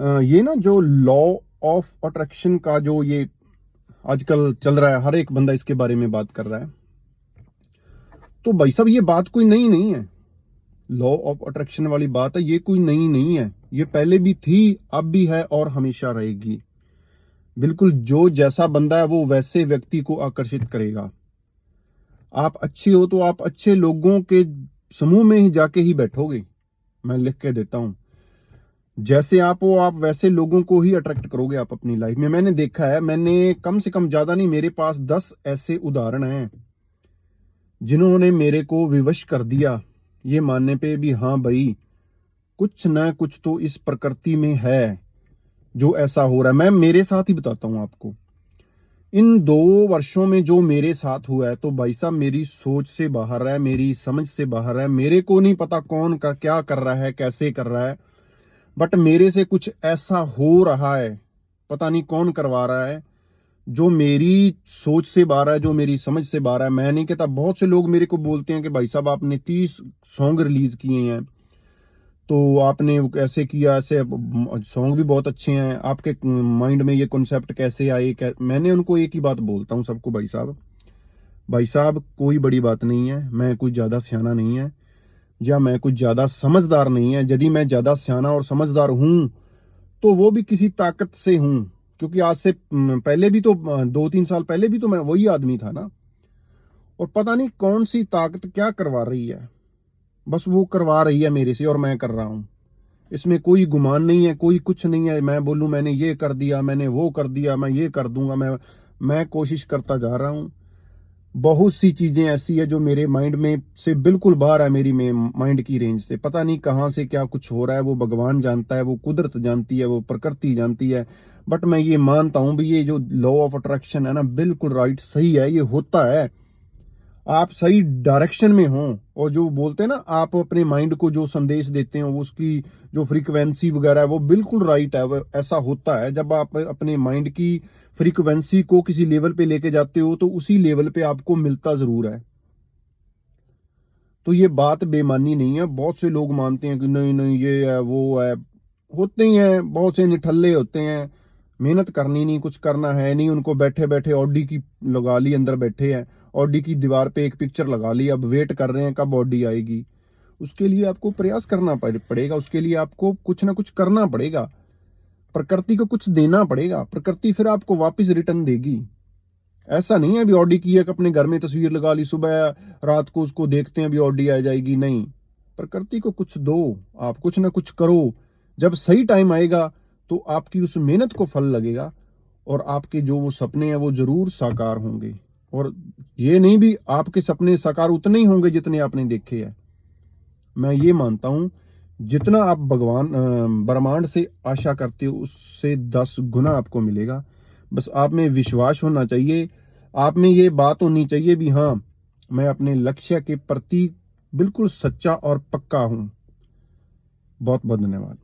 ये ना जो लॉ ऑफ अट्रैक्शन का जो ये आजकल चल रहा है, हर एक बंदा इसके बारे में बात कर रहा है। तो भाई साहब, ये बात कोई नई नहीं है। लॉ ऑफ अट्रैक्शन वाली बात है, ये कोई नई नहीं है। ये पहले भी थी, अब भी है और हमेशा रहेगी। बिल्कुल, जो जैसा बंदा है वो वैसे व्यक्ति को आकर्षित करेगा। आप अच्छी हो तो आप अच्छे लोगों के समूह में ही जाके ही बैठोगे। मैं लिख के देता हूं, जैसे आप हो आप वैसे लोगों को ही अट्रैक्ट करोगे आप अपनी लाइफ में। मैंने देखा है, मैंने कम से कम, ज्यादा नहीं, मेरे पास 10 ऐसे उदाहरण हैं जिन्होंने मेरे को विवश कर दिया ये मानने पे भी हाँ भाई, कुछ ना कुछ तो इस प्रकृति में है जो ऐसा हो रहा है। मैं मेरे साथ ही बताता हूं आपको। इन 2 वर्षों में जो मेरे साथ हुआ है, तो भाई साहब मेरी सोच से बाहर है, मेरी समझ से बाहर है। मेरे को नहीं पता कौन का क्या कर रहा है, कैसे कर रहा है, बट मेरे से कुछ ऐसा हो रहा है, पता नहीं कौन करवा रहा है, जो मेरी सोच से बाहर है, जो मेरी समझ से बाहर है। मैं नहीं कहता, बहुत से लोग मेरे को बोलते हैं कि भाई साहब आपने 30 सॉन्ग रिलीज किए हैं, तो आपने ऐसे किया, ऐसे सॉन्ग भी बहुत अच्छे हैं, आपके माइंड में ये कॉन्सेप्ट कैसे आए? मैंने उनको एक ही बात बोलता हूँ सबको, भाई साहब कोई बड़ी बात नहीं है, मैं कोई ज्यादा सियाना नहीं है, या मैं कुछ ज्यादा समझदार नहीं है। यदि मैं ज्यादा सियाना और समझदार हूं तो वो भी किसी ताकत से हूं, क्योंकि आज से पहले भी तो 2-3 साल पहले भी तो मैं वही आदमी था ना। और पता नहीं कौन सी ताकत क्या करवा रही है, बस वो करवा रही है मेरे से और मैं कर रहा हूं। इसमें कोई गुमान नहीं है, कोई कुछ नहीं है। मैं बोलूं मैंने ये कर दिया, मैंने वो कर दिया, मैं ये कर दूंगा, मैं कोशिश करता जा रहा हूं। बहुत सी चीजें ऐसी है जो मेरे माइंड में से बिल्कुल बाहर है, मेरी माइंड की रेंज से। पता नहीं कहां से क्या कुछ हो रहा है, वो भगवान जानता है, वो कुदरत जानती है, वो प्रकृति जानती है। बट मैं ये मानता हूं भी, ये जो लॉ ऑफ अट्रैक्शन है ना, बिल्कुल राइट, सही है, ये होता है। आप सही डायरेक्शन में हो, और जो बोलते हैं ना, आप अपने माइंड को जो संदेश देते हो, उसकी जो फ्रीक्वेंसी वगैरह है, वो बिल्कुल राइट है। वो ऐसा होता है, जब आप अपने माइंड की फ्रीक्वेंसी को किसी लेवल पे लेके जाते हो तो उसी लेवल पे आपको मिलता जरूर है। तो ये बात बेमानी नहीं है। बहुत से लोग मानते हैं कि नहीं नहीं ये है वो है, होते ही हैं, बहुत से निठल्ले होते हैं, मेहनत करनी नहीं, कुछ करना है नहीं उनको। बैठे बैठे ऑडी की लगा ली, अंदर बैठे हैं, ऑडी की दीवार पे एक पिक्चर लगा ली, अब वेट कर रहे हैं कब ऑडी आएगी। उसके लिए आपको प्रयास करना पड़ेगा, उसके लिए आपको कुछ ना कुछ करना पड़ेगा, प्रकृति को कुछ देना पड़ेगा, प्रकृति फिर आपको वापस रिटर्न देगी। ऐसा नहीं है अभी ऑडी की एक अपने घर में तस्वीर लगा ली, सुबह रात को उसको देखते हैं अभी ऑडी आ जाएगी, नहीं। प्रकृति को कुछ दो, आप कुछ ना कुछ करो। जब सही टाइम आएगा तो आपकी उस मेहनत को फल लगेगा, और आपके जो वो सपने हैं वो जरूर साकार होंगे। और ये नहीं भी आपके सपने साकार उतने ही होंगे जितने आपने देखे हैं। मैं ये मानता हूं, जितना आप भगवान ब्रह्मांड से आशा करते हो उससे 10 गुना आपको मिलेगा। बस आप में विश्वास होना चाहिए, आप में ये बात होनी चाहिए भी हाँ, मैं अपने लक्ष्य के प्रति बिल्कुल सच्चा और पक्का हूं। बहुत बहुत धन्यवाद।